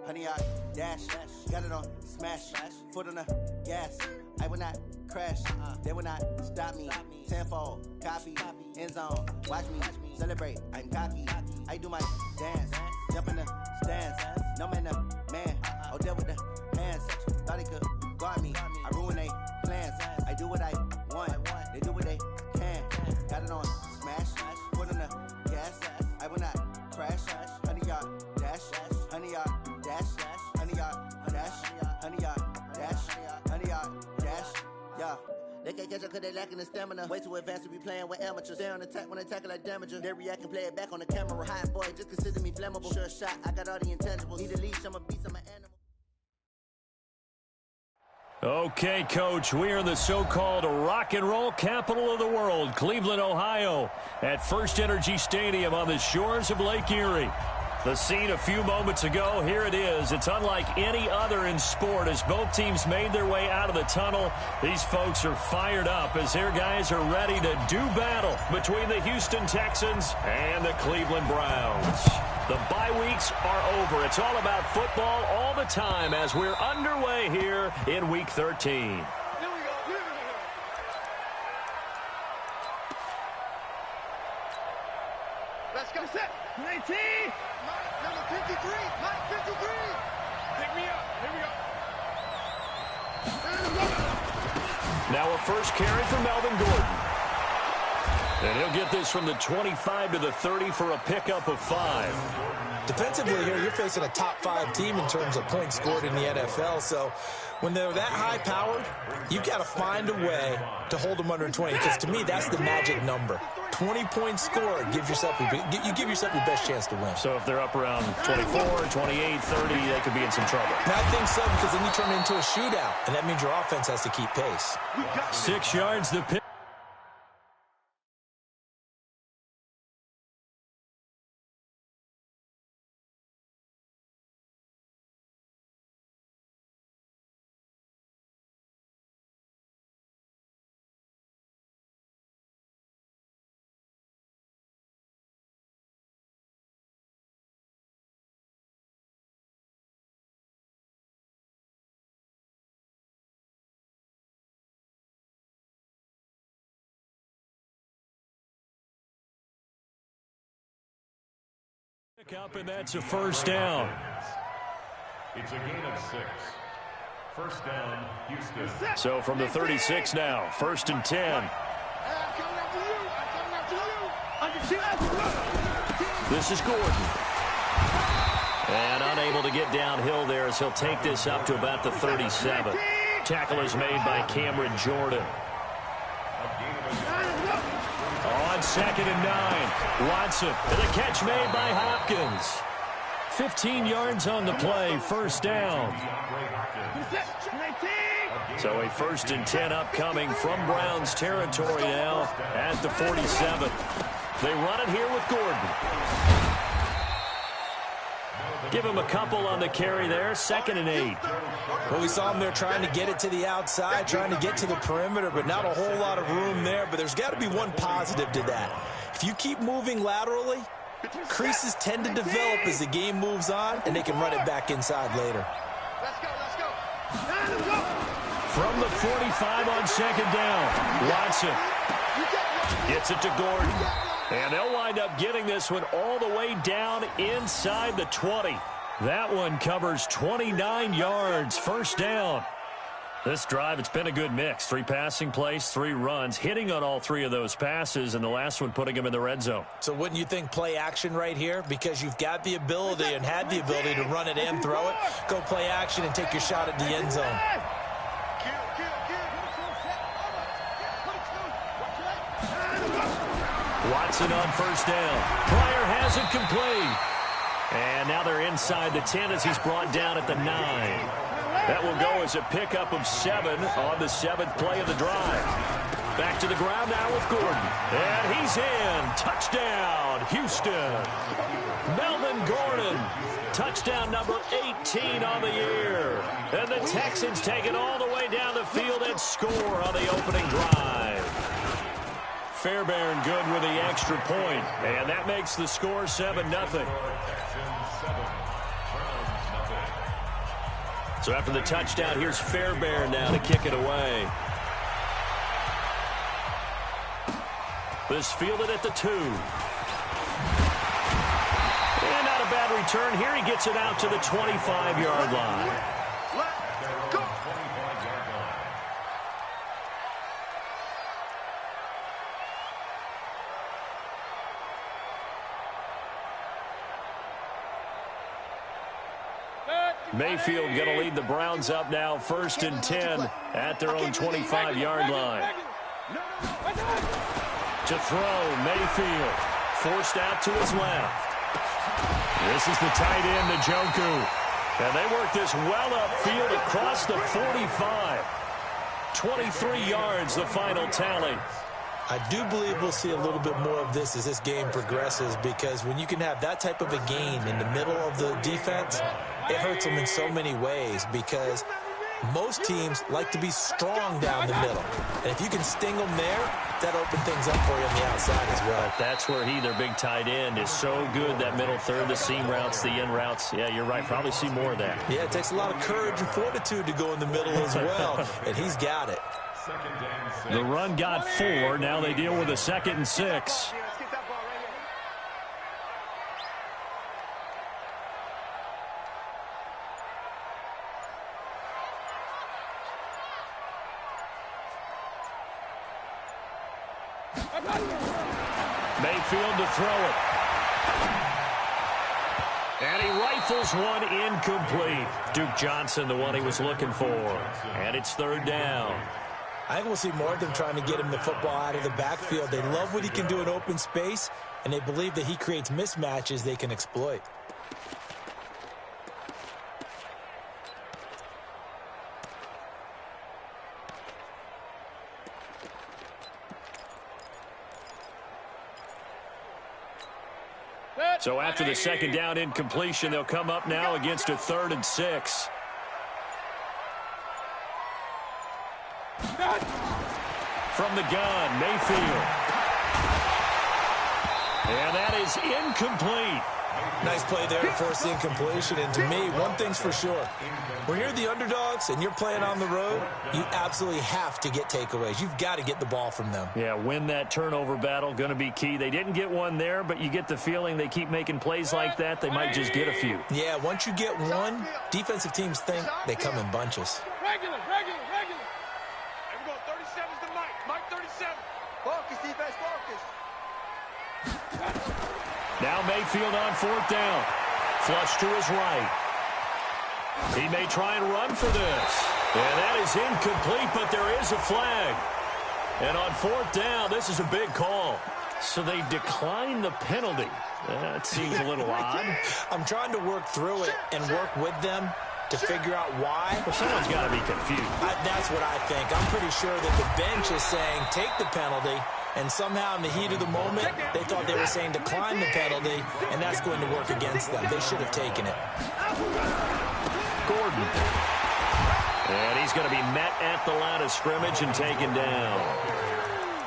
honey yard, dash, got it on, smash, foot on the gas. I will not crash, they will not stop me. Tenfold, copy, end zone, watch me celebrate. I'm cocky, I do my dance, jump in the stands. No man, man, oh deal with the hands. Thought he could guard me, I ruin they plans. I do what I want, they do what they can. Got it on, smash, foot on the gas. I will not crash, honey yard, dash, honey yard, dash, honey yard, dash, honey yard, dash, honey yard, dash, yeah. They can't catch up cause they lacking the stamina. Way too advanced to be playing with amateurs. Stay on attack when they tackle like damager. They react and play it back on the camera. Hot boy, just consider me flammable. Sure shot, I got all the intangibles. Need a leash, I'm a beast, I'm an animal. Okay, Coach, we are in the so-called rock and roll capital of the world, Cleveland, Ohio, at First Energy Stadium on the shores of Lake Erie. The scene a few moments ago, here it is. It's unlike any other in sport as both teams made their way out of the tunnel. These folks are fired up as their guys are ready to do battle between the Houston Texans and the Cleveland Browns. The bye weeks are over. It's all about football all the time as we're underway here in Week 13. Let's go. Set. 19. Number 53. 53. Pick me up. Here we go. Now a first carry for Melvin Gordon. And he'll get this from the 25 to the 30 for a pickup of 5. Defensively here, you're facing a top 5 team in terms of points scored in the NFL. So when they're that high-powered, you've got to find a way to hold them under 20. Because to me, that's the magic number. 20 points scored, you give yourself your best chance to win. So if they're up around 24, 28, 30, they could be in some trouble. And I think so, because then you turn it into a shootout, and that means your offense has to keep pace. 6 yards the pick. Up, and that's a first down. It's a gain of 6. First down, Houston. So from the 36 now, 1st and 10. This is Gordon. And unable to get downhill there as he'll take this up to about the 37. Tackle is made by Cameron Jordan. On 2nd and 9, Watson, and a catch made by Hopkins. 15 yards on the play, first down. So a 1st and 10 upcoming from Browns territory now at the 47. They run it here with Gordon. Give him a couple on the carry there, 2nd and 8. Well, we saw him there trying to get it to the outside, trying to get to the perimeter, but not a whole lot of room there. But there's got to be one positive to that. If you keep moving laterally, creases tend to develop as the game moves on, and they can run it back inside later. Let's go. From the 45 on 2nd down, Watson gets it to Gordon. And they'll wind up getting this one all the way down inside the 20. That one covers 29 yards, first down. This drive, it's been a good mix. 3 passing plays, 3 runs, hitting on all 3 of those passes, and the last one putting him in the red zone. So wouldn't you think play action right here? Because you've got the ability and had the ability to run it and throw it. Go play action and take your shot at the end zone. Watson on first down. Pryor has it complete. And now they're inside the 10 as he's brought down at the 9. That will go as a pickup of 7 on the 7th play of the drive. Back to the ground now with Gordon. And he's in. Touchdown, Houston. Melvin Gordon. Touchdown number 18 on the year. And the Texans take it all the way down the field and score on the opening drive. Fairbairn good with the extra point, and that makes the score 7-0. So after the touchdown, here's Fairbairn now to kick it away. This fielded at the 2. And not a bad return here. He gets it out to the 25-yard line. Let's go. Mayfield going to lead the Browns up now, 1st and 10 at their own 25-yard line. To throw, Mayfield forced out to his left. This is the tight end, Njoku. And they work this well upfield across the 45. 23 yards, the final tally. I do believe we'll see a little bit more of this as this game progresses, because when you can have that type of a gain in the middle of the defense, it hurts them in so many ways, because most teams like to be strong down the middle. And if you can sting them there, that opens things up for you on the outside as well. That's where their big tight end, is so good, that middle third, the seam routes, the in routes. Yeah, you're right. Probably see more of that. Yeah, it takes a lot of courage and fortitude to go in the middle as well, and he's got it. The run got 4. Now they deal with a 2nd and 6. Mayfield to throw it. And he rifles one incomplete. Duke Johnson, the one he was looking for. And it's 3rd down. I think we'll see more of them trying to get him the football out of the backfield. They love what he can do in open space, and they believe that he creates mismatches they can exploit. So after the 2nd down incompletion, they'll come up now against a 3rd and 6. From the gun, Mayfield. And that is incomplete. Nice play there to force the incompletion. And to me, one thing's for sure. When you're the underdogs and you're playing on the road, you absolutely have to get takeaways. You've got to get the ball from them. Yeah, win that turnover battle, going to be key. They didn't get one there, but you get the feeling they keep making plays like that, they might just get a few. Yeah, once you get one, defensive teams think they come in bunches. Regular. And we're going 37's to Mike. Mike 37. Focus, defense, focus. Now Mayfield on 4th down. Flush to his right. He may try and run for this. And that is incomplete, but there is a flag. And on 4th down, this is a big call. So they decline the penalty. That seems a little odd. I'm trying to work through it and work with them to figure out why. Well, someone's got to be confused. That's what I think. I'm pretty sure that the bench is saying take the penalty, and somehow in the heat of the moment, they thought they were saying decline the penalty, and that's going to work against them. They should have taken it. Gordon. And he's going to be met at the line of scrimmage and taken down.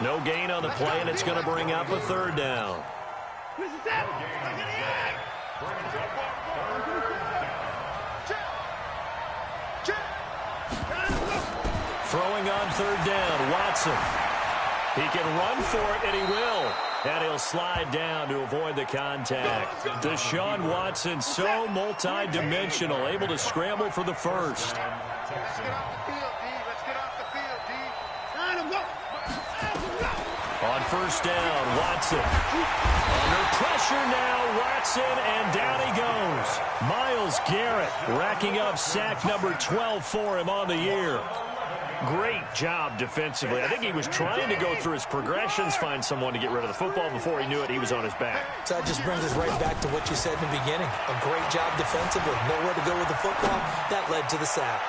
No gain on the play, and it's going to bring up a 3rd down. Throwing on 3rd down, Watson. He can run for it, and he will. And he'll slide down to avoid the contact. Deshaun Watson, so multi-dimensional, able to scramble for the 1st. Let's get off the field, D. Let's get off the field, D. On 1st down, Watson. Under pressure now, Watson, and down he goes. Myles Garrett racking up sack number 12 for him on the year. Great job defensively. I think he was trying to go through his progressions, find someone to get rid of the football. Before he knew it, he was on his back. So that just brings us right back to what you said in the beginning. A great job defensively. Nowhere to go with the football. That led to the sack.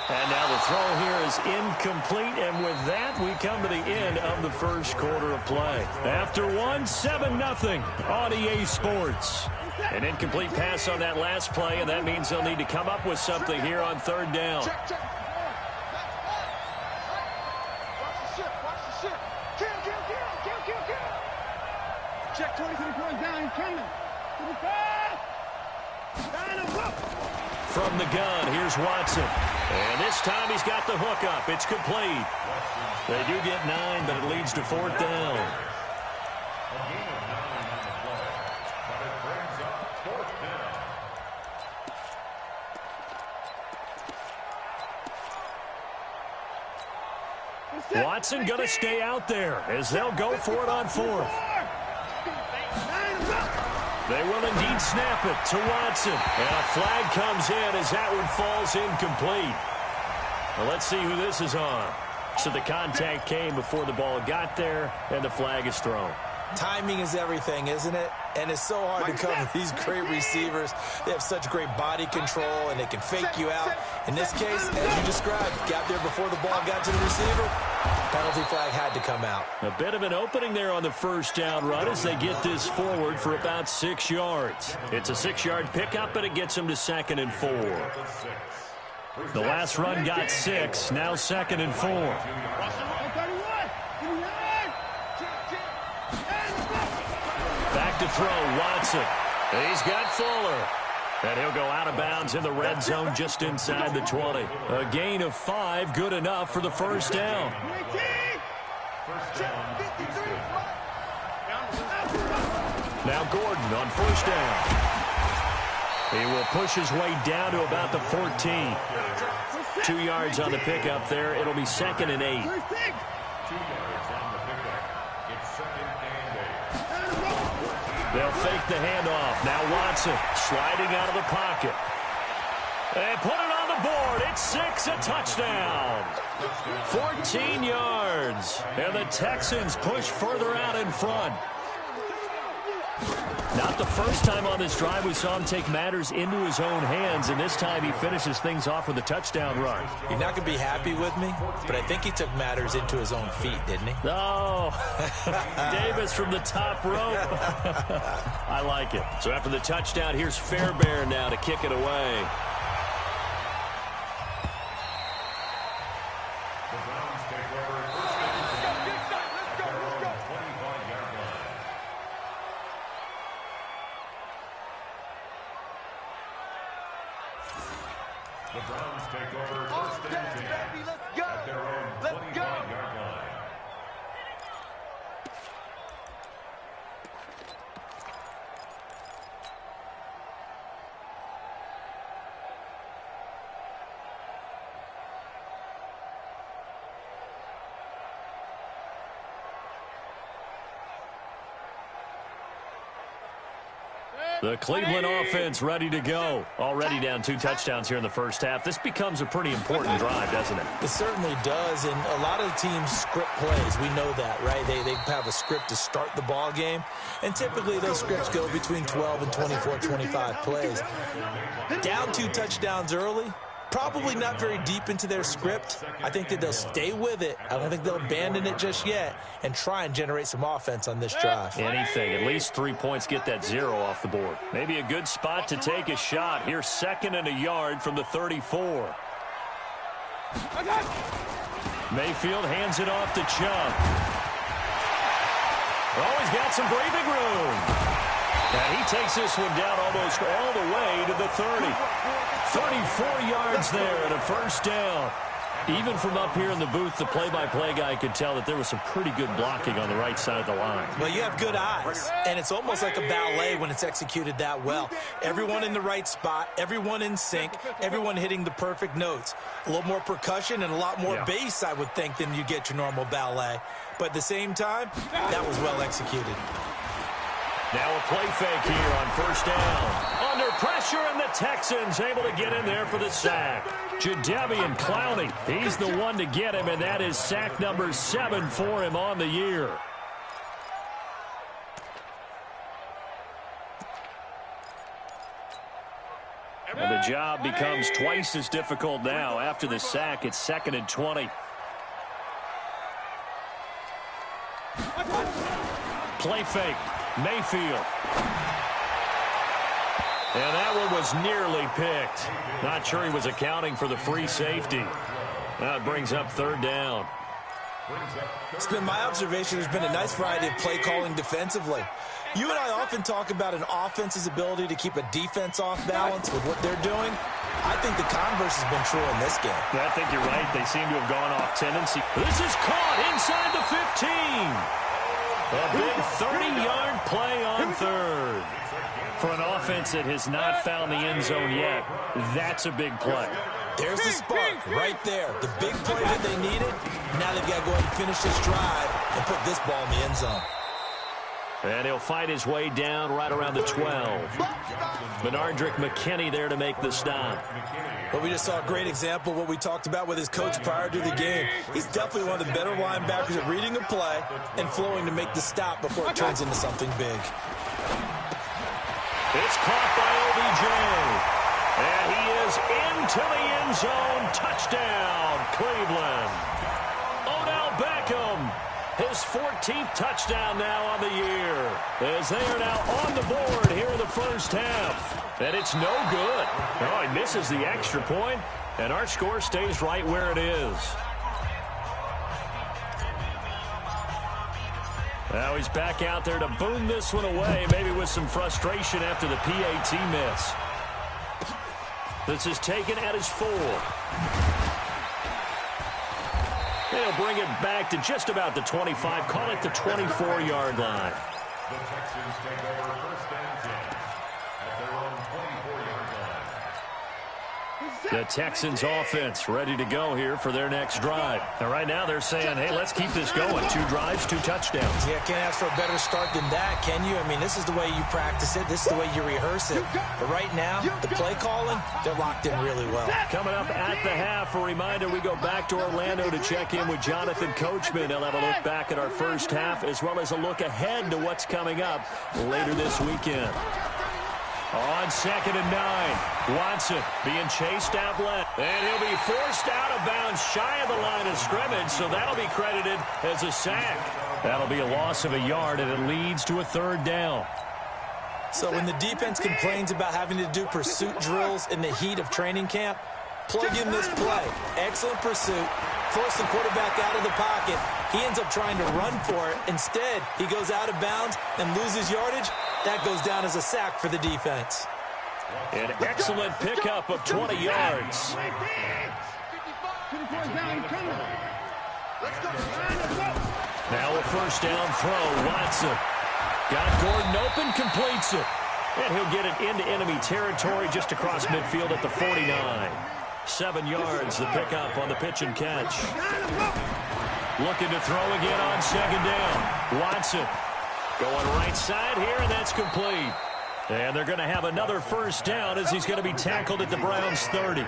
And now the throw here is incomplete, and with that, we come to the end of the 1st quarter of play. After one, 7-0 on EA Sports. An incomplete pass on that last play, and that means they'll need to come up with something here on 3rd down. Check. Watch the ship. Kill. Check 23 points down. He's coming. To the pass. Down and go. from the gun. Here's Watson. And this time he's got the hook up. It's complete. They do get 9, but it leads to 4th down. A gain of 9 on the play, but it brings up 4th down. Watson going to stay out there as they'll go for it on 4th. They will indeed snap it to Watson. And a flag comes in as that one falls incomplete. Well, let's see who this is on. So the contact came before the ball got there, and the flag is thrown. Timing is everything, isn't it? And it's so hard to cover these great receivers. They have such great body control, and they can fake you out. In this case, as you described, got there before the ball got to the receiver. Penalty flag had to come out. A bit of an opening there on the 1st down run as they get this forward for about 6 yards. It's a 6-yard pickup, and it gets them to 2nd and 4. The last run got 6, now 2nd and 4. Back to throw, Watson. He's got Fuller. And he'll go out of bounds in the red zone just inside the 20. A gain of 5, good enough for the 1st down. Now Gordon on 1st down. He will push his way down to about the 14. 2 yards on the pickup there. It'll be 2nd and 8. 2 yards on the pickup. It's 2nd and 8. They'll fake the handoff. Now Watson sliding out of the pocket. And put it on the board. It's 6, a touchdown. 14 yards. And the Texans push further out in front. Not the first time on this drive we saw him take matters into his own hands, and this time he finishes things off with a touchdown run. You're not going to be happy with me, but I think he took matters into his own feet, didn't he? Oh, Davis from the top rope. I like it. So after the touchdown, here's Fairbairn now to kick it away. The Browns take over first and 10 at their own 25-yard line. The Browns take over first and 10 at their own 25-yard line. The Cleveland offense ready to go. Already down 2 touchdowns here in the first half. This becomes a pretty important drive, doesn't it? It certainly does, and a lot of teams script plays. We know that, right? They have a script to start the ball game, and typically those scripts go between 12 and 24, 25 plays. Down 2 touchdowns early, probably not very deep into their script. I think that they'll stay with it. I don't think they'll abandon it just yet and try and generate some offense on this drive. Anything. At least 3 points, get that 0 off the board. Maybe a good spot to take a shot. Here's 2nd and a yard from the 34. Mayfield hands it off to Chubb. Oh, he's got some breathing room. And he takes this one down almost all the way to the 30. 34 yards there and a 1st down. Even from up here in the booth, the play-by-play guy could tell that there was some pretty good blocking on the right side of the line. Well, you have good eyes, and it's almost like a ballet when it's executed that well. Everyone in the right spot, everyone in sync, everyone hitting the perfect notes. A little more percussion and a lot more bass, I would think, than you get your normal ballet. But at the same time, that was well executed. Now a play fake here on 1st down. Under pressure, and the Texans able to get in there for the sack. Jadeveon Clowney, he's the one to get him, and that is sack number 7 for him on the year. And the job becomes twice as difficult now. After the sack, it's 2nd and 20. Play fake. Mayfield. And that one was nearly picked. Not sure he was accounting for the free safety. Now it brings up 3rd down. It's been my observation there's been a nice variety of play calling defensively. You and I often talk about an offense's ability to keep a defense off balance with what they're doing. I think the converse has been true in this game. I think you're right. They seem to have gone off tendency. This is caught inside the 15. A big 30-yard play on third. For an offense that has not found the end zone yet, that's a big play. There's the spark right there. The big play that they needed. Now they've got to go ahead and finish this drive and put this ball in the end zone. And he'll fight his way down right around the 12. Benardrick McKinney there to make the stop. But we just saw a great example of what we talked about with his coach prior to the game. He's definitely one of the better linebackers at reading a play and flowing to make the stop before it turns into something big. It's caught by OBJ. And he is into the end zone. Touchdown, Cleveland. Odell Beckham. His 14th touchdown now on the year, as they are now on the board here in the first half. And it's no good. Oh, he misses the extra point, and our score stays right where it is. Now he's back out there to boom this one away, maybe with some frustration after the PAT miss. This is taken at his 4. They'll bring it back to just about the 25. Call it the 24-yard line. The Texans take over first and 10 at their own 24-yard line. The Texans offense ready to go here for their next drive. And right now they're saying, hey, let's keep this going. 2 drives, 2 touchdowns. Yeah, can't ask for a better start than that, can you? I mean, this is the way you practice it. This is the way you rehearse it. But right now, the play calling, they're locked in really well. Coming up at the half, a reminder, we go back to Orlando to check in with Jonathan Coachman. He'll have a look back at our first half as well as a look ahead to what's coming up later this weekend. On 2nd and 9, Watson being chased out left. And he'll be forced out of bounds shy of the line of scrimmage, so that'll be credited as a sack. That'll be a loss of a yard, and it leads to a 3rd down. So when the defense complains about having to do pursuit drills in the heat of training camp, plug in this play. Excellent pursuit. Force the quarterback out of the pocket. He ends up trying to run for it. Instead, he goes out of bounds and loses yardage. That goes down as a sack for the defense. An excellent pickup of 20 yards. Now a first down throw. Watson got Gordon open, completes it. And he'll get it into enemy territory just across midfield at the 49. 7 yards, the pickup on the pitch and catch. Looking to throw again on 2nd down. Watson going right side here, and that's complete. And they're going to have another first down as he's going to be tackled at the Browns' 30.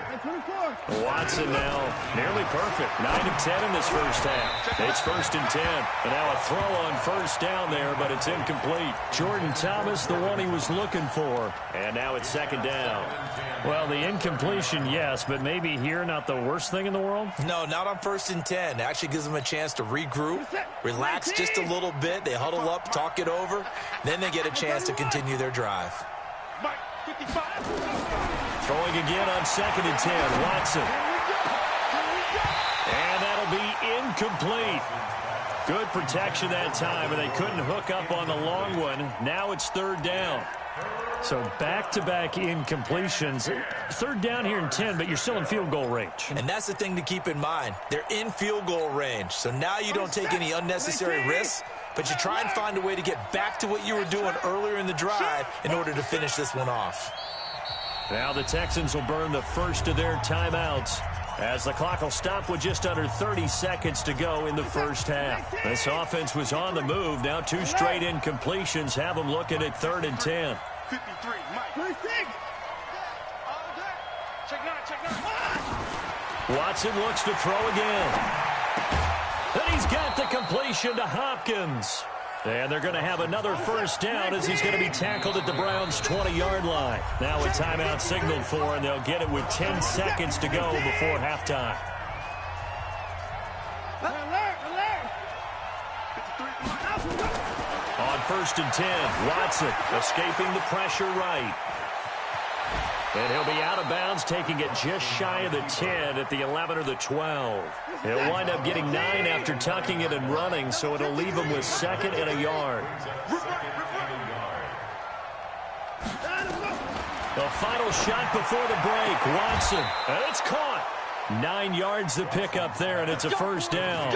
Watson now nearly perfect. 9 of 10 in this first half. It's 1st and 10. And now a throw on first down there, but it's incomplete. Jordan Thomas, the one he was looking for. And now it's 2nd down. Well, the incompletion, yes, but maybe here not the worst thing in the world? No, not on 1st and 10. It actually gives them a chance to regroup, relax just a little bit. They huddle up, talk it over. Then they get a chance to continue their drive. Throwing again on 2nd and 10. Watson. And that'll be incomplete. Good protection that time, and they couldn't hook up on the long one. Now it's 3rd down. So back-to-back incompletions. 3rd down here in 10, but you're still in field goal range. And that's the thing to keep in mind. They're in field goal range. So now you don't take any unnecessary risks, but you try and find a way to get back to what you were doing earlier in the drive in order to finish this one off. Now the Texans will burn the first of their timeouts as the clock will stop with just under 30 seconds to go in the first half. This offense was on the move. Now 2 straight incompletions have them looking at 3rd and 10. 53, Mike. Watson looks to throw again. And he's got the completion to Hopkins. And they're going to have another first down as he's going to be tackled at the Browns' 20-yard line. Now a timeout signaled for, and they'll get it with 10 seconds to go before halftime. On 1st and 10, Watson escaping the pressure right. And he'll be out of bounds, taking it just shy of the 10 at the 11 or the 12. He'll wind up getting 9 after tucking it and running, so it'll leave him with 2nd and a yard. The final shot before the break. Watson, and it's caught. 9 yards to pick up there, and it's a first down.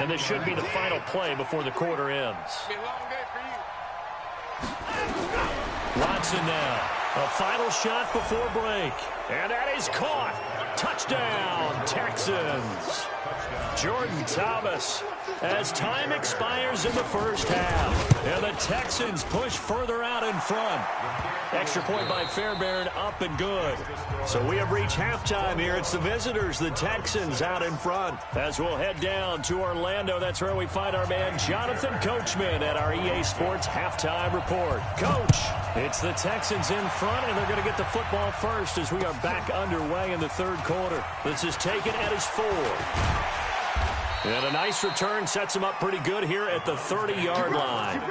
And this should be the final play before the quarter ends. Watson now. A final shot before break. And that is caught. Touchdown, Texans. Jordan Thomas, as time expires in the first half. And the Texans push further out in front. Extra point by Fairbairn, up and good. So we have reached halftime here. It's the visitors, the Texans, out in front. As we'll head down to Orlando, that's where we find our man Jonathan Coachman at our EA Sports Halftime Report. Coach, it's the Texans in front, and they're going to get the football first as we are back underway in the third quarter. This is taken at his 4. And a nice return sets him up pretty good here at the 30-yard line.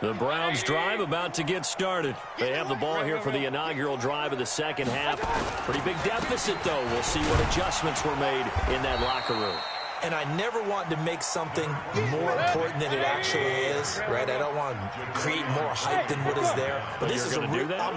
The Browns drive about to get started. They have the ball here for the inaugural drive of the second half. Pretty big deficit, though. We'll see what adjustments were made in that locker room. And I never want to make something more important than it actually is, right? I don't want to create more hype than what is there. But this is I'm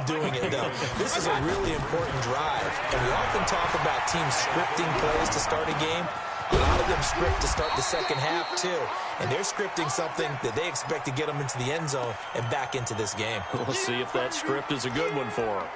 doing it, though. This is a really important drive. And we often talk about teams scripting plays to start a game. A lot of them script to start the second half, too. And they're scripting something that they expect to get them into the end zone and back into this game. We'll see if that script is a good one for him.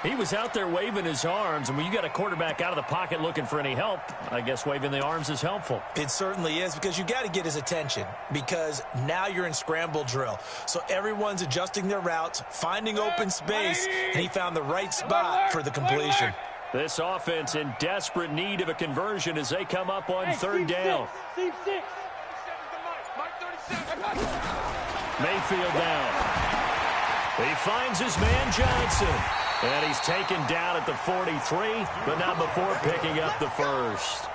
He was out there waving his arms, and when you got a quarterback out of the pocket looking for any help, I guess waving the arms is helpful. It certainly is, because you got to get his attention, because now you're in scramble drill. So everyone's adjusting their routes, finding open space, and he found the right spot for the completion. This offense in desperate need of a conversion as they come up on third down. Mayfield down. He finds his man Johnson. And he's taken down at the 43, but not before picking up the first.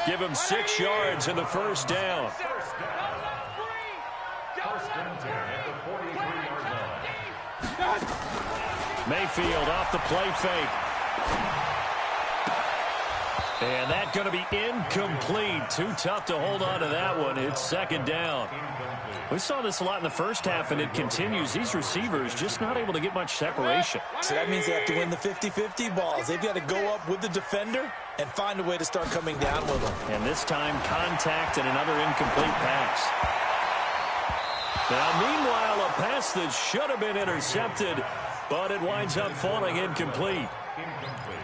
Give him 6 yards in the first down. Mayfield off the play fake. And that's going to be incomplete. Too tough to hold on to that one. It's second down. We saw this a lot in the first half, and it continues. These receivers just not able to get much separation. So that means they have to win the 50-50 balls. They've got to go up with the defender and find a way to start coming down with them. And this time, contact and another incomplete pass. Now, meanwhile, a pass that should have been intercepted, but it winds up falling incomplete.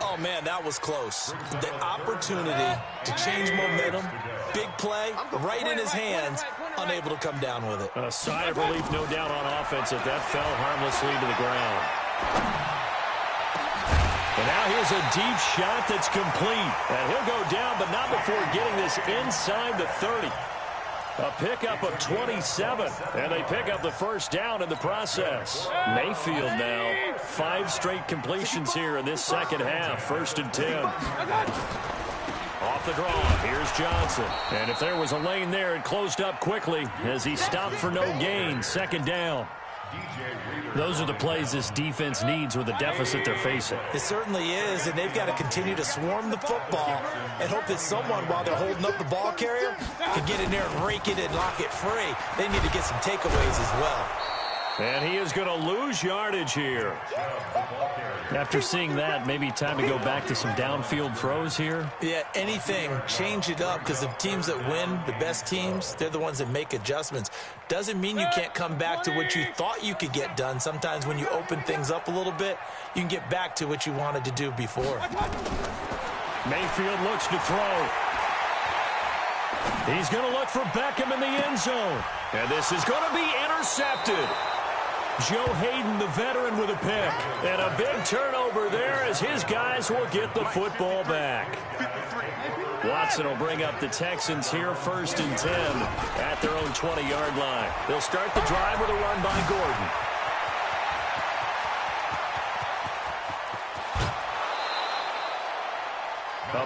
Oh, man, that was close. The opportunity to change momentum, big play, right in his hands, unable to come down with it. A sigh of relief, no doubt, on offense if that fell harmlessly to the ground. And now here's a deep shot that's complete. And he'll go down, but not before getting this inside the 30. A pickup of 27, and they pick up the first down in the process. Mayfield now, 5 straight completions here in this second half, 1st and 10. Off the draw, here's Johnson. And if there was a lane there, it closed up quickly as he stopped for no gain, second down. Those are the plays this defense needs with the deficit they're facing. It certainly is, and they've got to continue to swarm the football and hope that someone, while they're holding up the ball carrier, can get in there and rake it and lock it free. They need to get some takeaways as well. And he is going to lose yardage here. After seeing that, maybe time to go back to some downfield throws here. Yeah, anything. Change it up, because the teams that win, the best teams, they're the ones that make adjustments. Doesn't mean you can't come back to what you thought you could get done. Sometimes when you open things up a little bit, you can get back to what you wanted to do before. Mayfield looks to throw. He's going to look for Beckham in the end zone. And this is going to be intercepted. Joe Hayden, the veteran, with a pick. And a big turnover there as his guys will get the football back. Watson will bring up the Texans here, 1st and 10 at their own 20-yard line. They'll start the drive with a run by Gordon.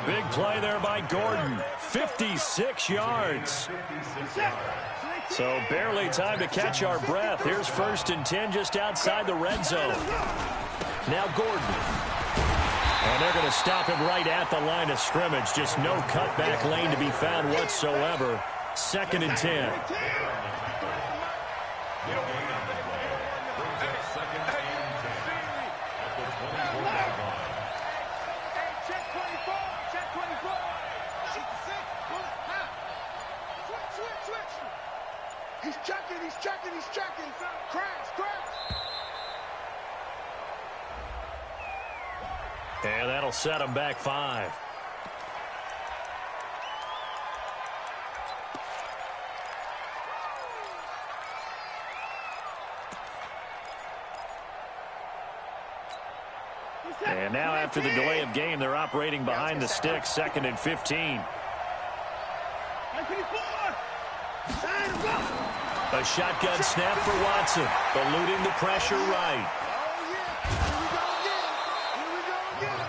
Big play there by Gordon. 56 yards. So barely time to catch our breath. Here's 1st and 10 just outside the red zone. Now Gordon. And they're going to stop him right at the line of scrimmage. Just no cutback lane to be found whatsoever. 2nd and 10. He's checking. Crash. And that'll set him back 5. And now after the delay of game, they're operating behind the sticks, 2nd and 15. A shotgun snap for Watson, eluding the pressure right.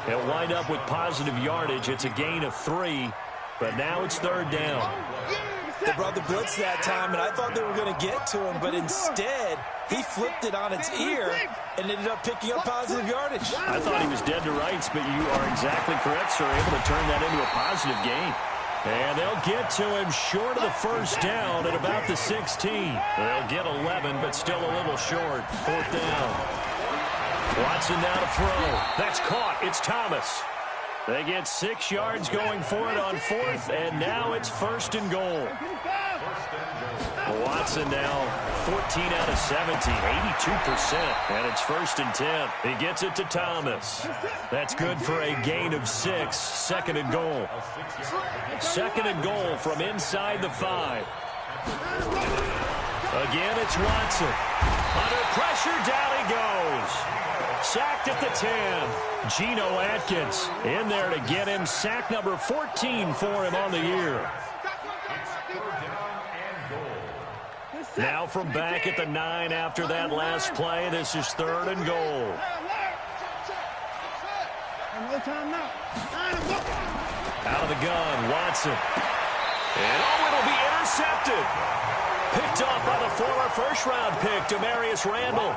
He'll wind up with positive yardage. It's a gain of 3, but now it's 3rd down. They brought the blitz that time, and I thought they were going to get to him, but instead he flipped it on its ear and ended up picking up positive yardage. I thought he was dead to rights, but you are exactly correct, sir. Able to turn that into a positive gain. And they'll get to him short of the 1st down at about the 16. They'll get 11, but still a little short. 4th down. Watson now to throw. That's caught. It's Thomas. They get 6 yards going for it on 4th, and now it's 1st and goal. Watson now 14 out of 17, 82%, and it's 1st and 10. He gets it to Thomas. That's good for a gain of 6, 2nd and goal. 2nd and goal from inside the 5. Again, it's Watson. Under pressure, down he goes. Sacked at the 10. Geno Atkins in there to get him. Sack number 14 for him on the year. Now from back at the 9 after that last play. This is 3rd and goal. Out of the gun, Watson. And it'll be intercepted. Picked off by the former first-round pick, Demarius Randall.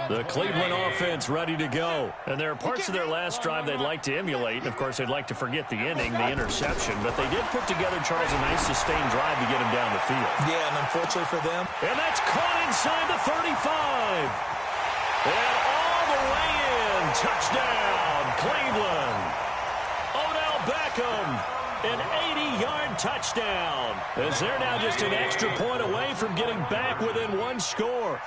The Cleveland offense ready to go. And there are parts of their last drive they'd like to emulate. And, of course, they'd like to forget the ending, the interception. But they did put together, Charles, a nice sustained drive to get him down the field. Yeah, and unfortunately for them. And that's caught inside the 35. And all the way in. Touchdown, Cleveland. Odell Beckham, an 80-yard touchdown. As they're now just an extra point away from getting back within 1 score.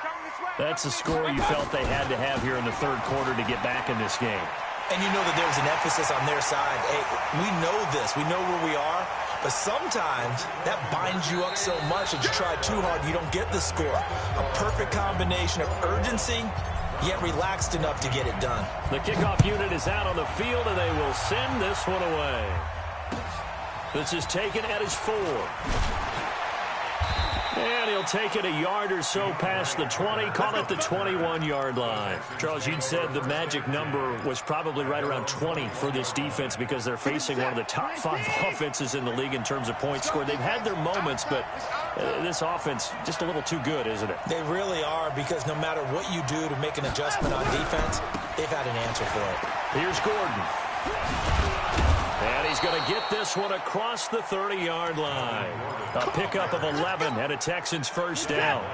That's a score you felt they had to have here in the 3rd quarter to get back in this game. And you know that there was an emphasis on their side. Hey, we know this. We know where we are. But sometimes that binds you up so much that you try too hard, you don't get the score. A perfect combination of urgency, yet relaxed enough to get it done. The kickoff unit is out on the field, and they will send this one away. This is taken at his 4. And he'll take it a yard or so past the 20, call it the 21-yard line. Charles, you'd said the magic number was probably right around 20 for this defense because they're facing one of the top 5 offenses in the league in terms of points scored. They've had their moments, but this offense just a little too good, isn't it? They really are, because no matter what you do to make an adjustment on defense, they've had an answer for it. Here's Gordon. And he's going to get this one across the 30-yard line. A pickup of 11 and a Texans 1st down.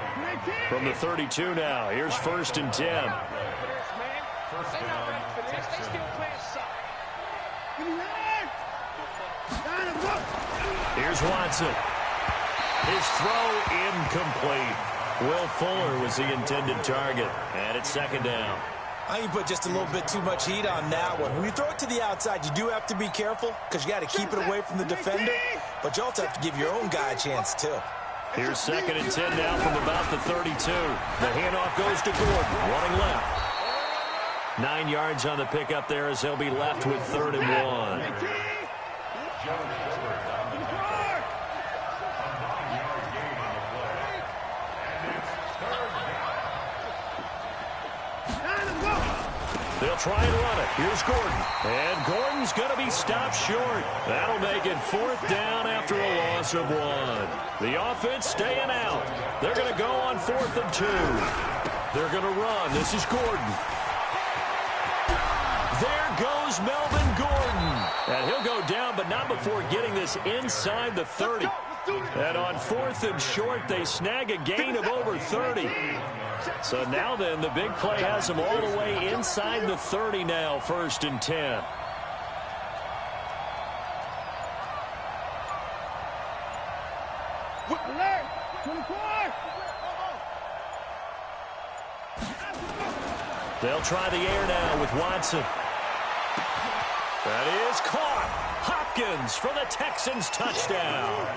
From the 32 now, here's 1st and 10. Here's Watson. His throw incomplete. Will Fuller was the intended target. And it's 2nd down. I think you put just a little bit too much heat on that one. When you throw it to the outside, you do have to be careful because you got to keep it away from the defender, but you also have to give your own guy a chance too. Here's 2nd and 10 now from about the 32. The handoff goes to Gordon, running left. 9 yards on the pickup there as they'll be left with 3rd and 1. They'll try and run it. Here's Gordon. And Gordon's going to be stopped short. That'll make it 4th down after a loss of 1. The offense staying out. They're going to go on 4th and 2. They're going to run. This is Gordon. There goes Melvin Gordon. And he'll go down, but not before getting this inside the 30. And on 4th and short, they snag a gain of over 30. So now then, the big play has them all the way inside the 30 now, 1st and 10. They'll try the air now with Watson. That is caught. Hopkins for the Texans touchdown.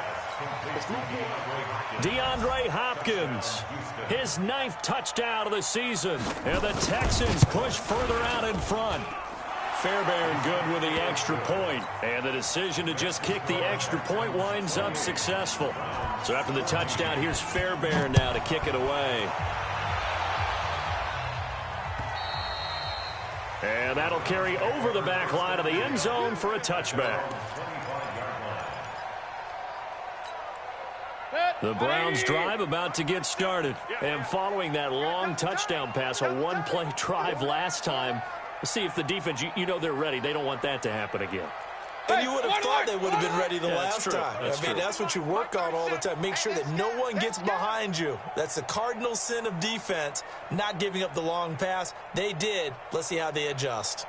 DeAndre Hopkins, his 9th touchdown of the season. And the Texans push further out in front. Fairbairn good with the extra point. And the decision to just kick the extra point winds up successful. So after the touchdown, here's Fairbairn now to kick it away. And that'll carry over the back line of the end zone for a touchback. The Browns drive about to get started. And following that long touchdown pass, a one-play drive last time, let's see if the defense, you know they're ready. They don't want that to happen again. And you would have thought they would have been ready the last time. That's what you work on all the time. Make sure that no one gets behind you. That's the cardinal sin of defense, not giving up the long pass. They did. Let's see how they adjust.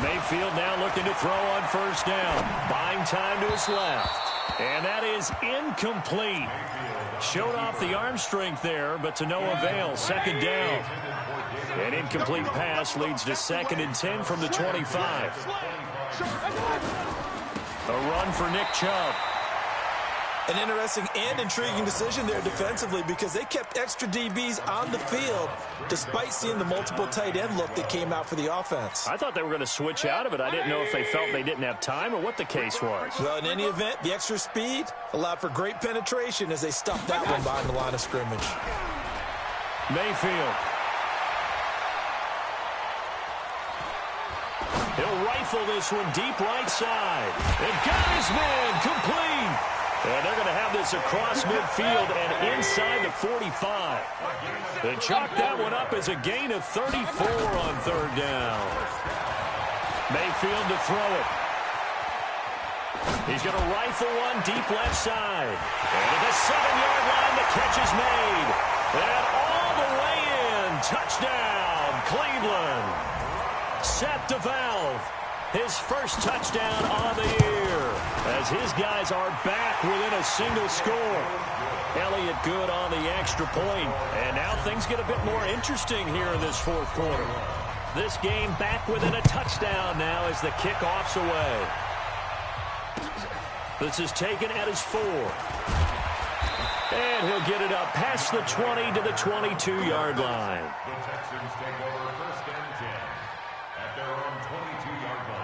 Mayfield now looking to throw on 1st down. Buying time to his left. And that is incomplete. Showed off the arm strength there, but to no avail. 2nd down. An incomplete pass leads to 2nd and 10 from the 25. A run for Nick Chubb. An interesting and intriguing decision there defensively because they kept extra DBs on the field despite seeing the multiple tight end look that came out for the offense. I thought they were going to switch out of it. I didn't know if they felt they didn't have time or what the case was. Well, in any event, the extra speed allowed for great penetration as they stuffed that one behind the line of scrimmage. Mayfield. He'll rifle this one deep right side. And got his man complete. And they're going to have this across midfield and inside the 45. They chalk that one up as a gain of 34 on 3rd down. Mayfield to throw it. He's going to rifle one deep left side. And at the 7-yard line, the catch is made. And all the way in. Touchdown, Cleveland. Seth DeValve, his first touchdown on the year, as his guys are back within a single score. Elliott good on the extra point, and now things get a bit more interesting here in this 4th quarter. This game back within a touchdown now as the kickoff's away. This is taken at his 4. And he'll get it up past the 20 to the 22-yard line. The Texans take over 1st and 10 at their own 22-yard line.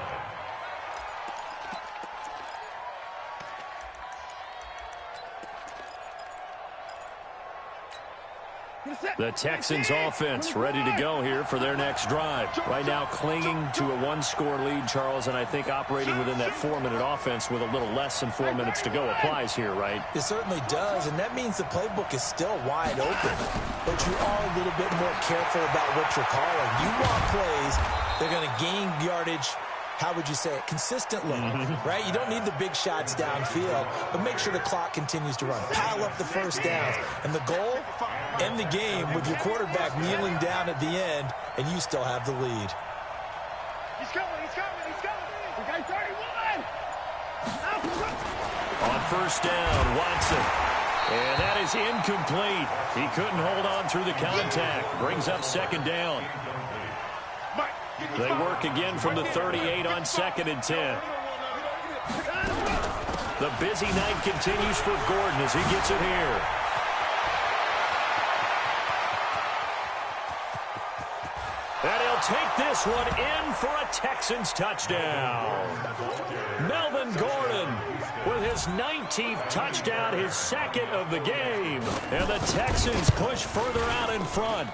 The Texans offense ready to go here for their next drive. Right now clinging to a 1-score lead, Charles, and I think operating within that 4-minute offense with a little less than 4 minutes to go applies here, right? It certainly does, and that means the playbook is still wide open. But you are a little bit more careful about what you're calling. You want plays, they're going to gain yardage, how would you say it, consistently, right? You don't need the big shots downfield, but make sure the clock continues to run. Pile up the first downs. And the goal, end the game with your quarterback kneeling down at the end, and you still have the lead. He's coming, he's coming, he's coming. Okay, 31. On 1st down, Watson. And that is incomplete. He couldn't hold on through the contact. Brings up 2nd down. They work again from the 38 on 2nd and 10. The busy night continues for Gordon as he gets it here. And he'll take this one in for a Texans touchdown. Melvin Gordon with his 19th touchdown, his second of the game. And the Texans push further out in front.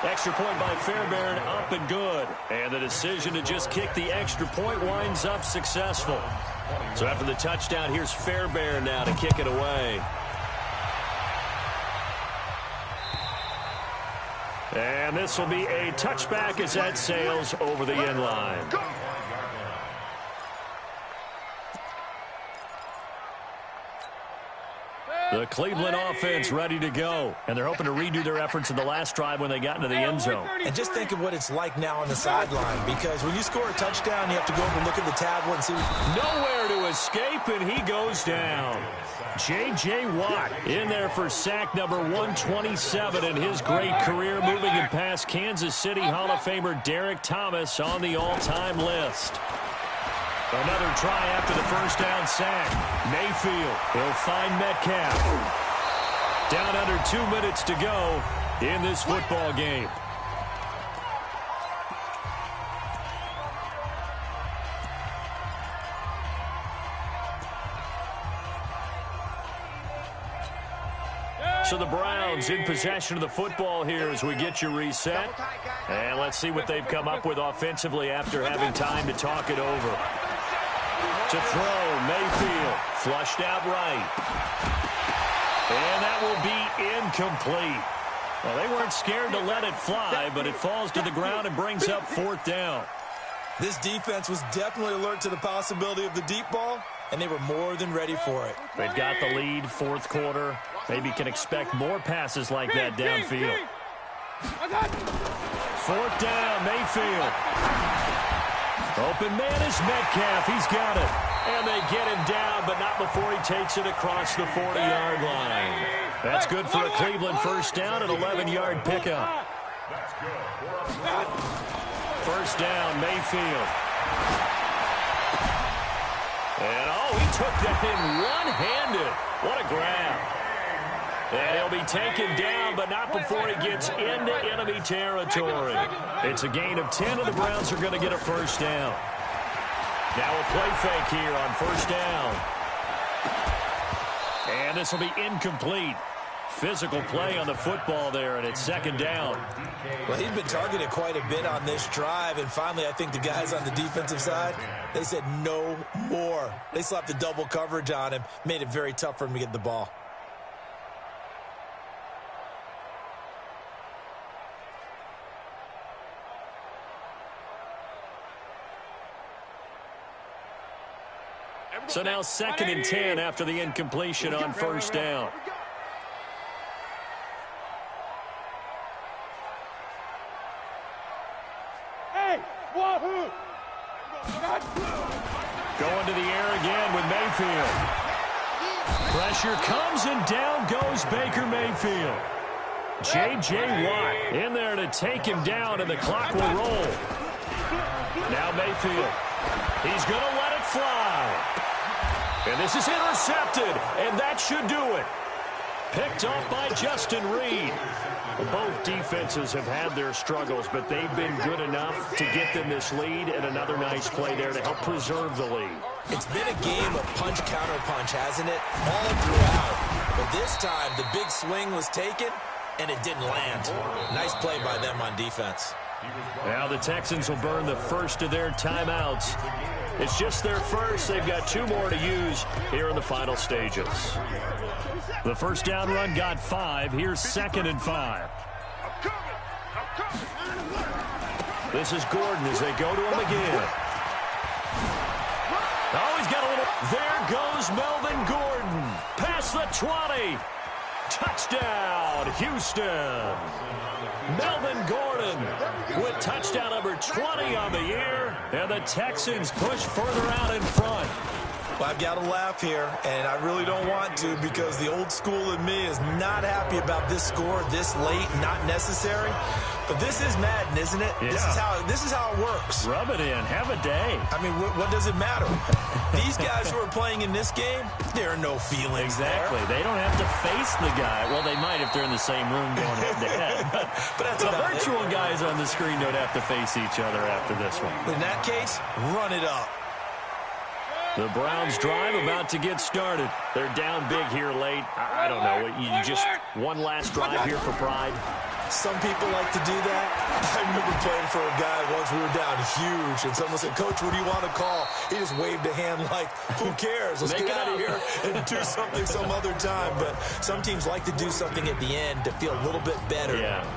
Extra point by Fairbairn, up and good. And the decision to just kick the extra point winds up successful. So after the touchdown, here's Fairbairn now to kick it away. And this will be a touchback as that sails over the end line. The Cleveland offense ready to go. And they're hoping to redo their efforts in the last drive when they got into the end zone. And just think of what it's like now on the sideline, because when you score a touchdown, you have to go over and look at the tablet and see. Nowhere to escape, and he goes down. J.J. Watt in there for sack number 127 in his great career, moving him past Kansas City Hall of Famer Derek Thomas on the all-time list. Another try after the first down sack. Mayfield, he'll find Metcalf. Down under 2 minutes to go in this football game. So the Browns in possession of the football here as we get you reset. And let's see what they've come up with offensively after having time to talk it over. To throw, Mayfield, flushed out right. And that will be incomplete. Well, they weren't scared to let it fly, but it falls to the ground and brings up fourth down. This defense was definitely alert to the possibility of the deep ball, and they were more than ready for it. They've got the lead, fourth quarter. Maybe can expect more passes like that downfield. Fourth down, Mayfield. Open man is Metcalf. He's got it. And they get him down, but not before he takes it across the 40-yard line. That's good for a Cleveland first down, an 11-yard pickup. First down, Mayfield. And, he took that in one-handed. What a grab. And he'll be taken down, but not before he gets into enemy territory. It's a gain of 10, and the Browns are going to get a first down. Now a play fake here on first down. And this will be incomplete. Physical play on the football there, and it's second down. Well, he'd been targeted quite a bit on this drive, and finally I think the guys on the defensive side, they said no more. They slapped the double coverage on him, made it very tough for him to get the ball. So now 2nd and 10 after the incompletion on first down. Going to the air again with Mayfield. Pressure comes and down goes Baker Mayfield. J.J. Watt in there to take him down, and the clock will roll. Now Mayfield. He's going to let it fly. And this is intercepted, and that should do it. Picked off by Justin Reed. Both defenses have had their struggles, but they've been good enough to get them this lead, and another nice play there to help preserve the lead. It's been a game of punch-counter-punch, hasn't it? All throughout. But this time, the big swing was taken, and it didn't land. Nice play by them on defense. Now the Texans will burn the first of their timeouts. It's just their first. They've got 2 more to use here in the final stages. The first down run got 5. Here's 2nd and 5. This is Gordon as they go to him again. Oh, he's got a little. There goes Melvin Gordon. Past the 20. Touchdown, Houston. Melvin Gordon with touchdown number 20 on the year. And the Texans push further out in front. Well, I've got to laugh here, and I really don't want to because the old school in me is not happy about this score this late, not necessary. But this is Madden, isn't it? Yeah. This is how it works. Rub it in. Have a day. I mean, what does it matter? These guys who are playing in this game, there are no feelings Exactly. there. They don't have to face the guy. Well, they might if they're in the same room going head-to-head. But that's the about virtual it. guys on the screen don't have to face each other after this one. In that case, run it up. The Browns drive about to get started. They're down big here late. I don't know. You just one last drive here for pride. Some people like to do that. I remember playing for a guy once. We were down huge, and someone said, "Coach, what do you want to call?" He just waved a hand like, "Who cares? Let's get out of here and do something some other time." But some teams like to do something at the end to feel a little bit better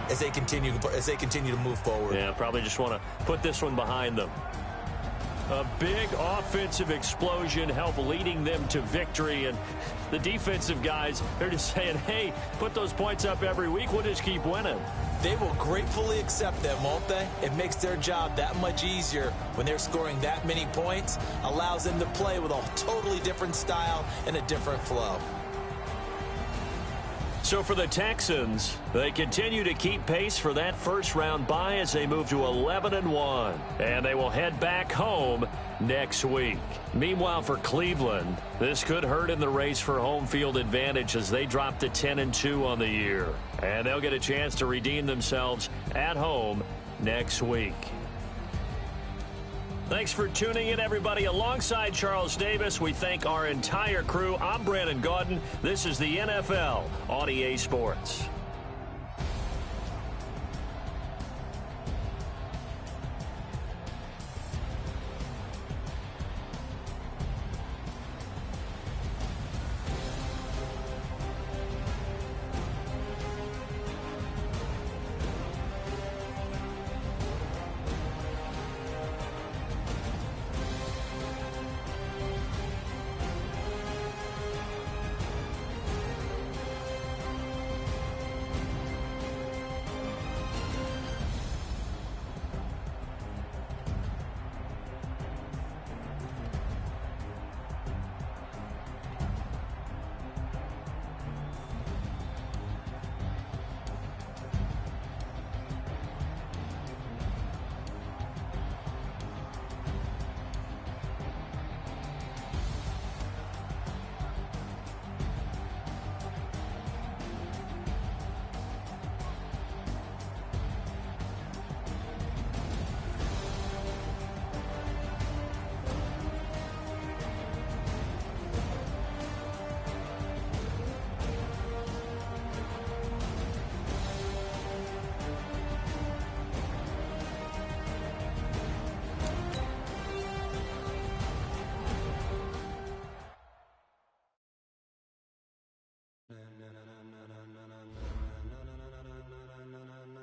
as they continue to move forward. Yeah, probably just want to put this one behind them. A big offensive explosion helped leading them to victory, and the defensive guys, they're just saying, hey, put those points up every week, we'll just keep winning. They will gratefully accept them, won't they? It makes their job that much easier when they're scoring that many points, allows them to play with a totally different style and a different flow. So for the Texans, they continue to keep pace for that first-round bye as they move to 11-1. And they will head back home next week. Meanwhile, for Cleveland, this could hurt in the race for home field advantage as they drop to 10-2 on the year. And they'll get a chance to redeem themselves at home next week. Thanks for tuning in, everybody. Alongside Charles Davis, we thank our entire crew. I'm Brandon Gaudin. This is the NFL on EA Sports.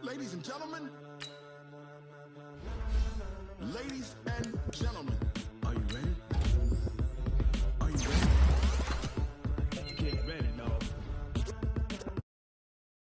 Ladies and gentlemen.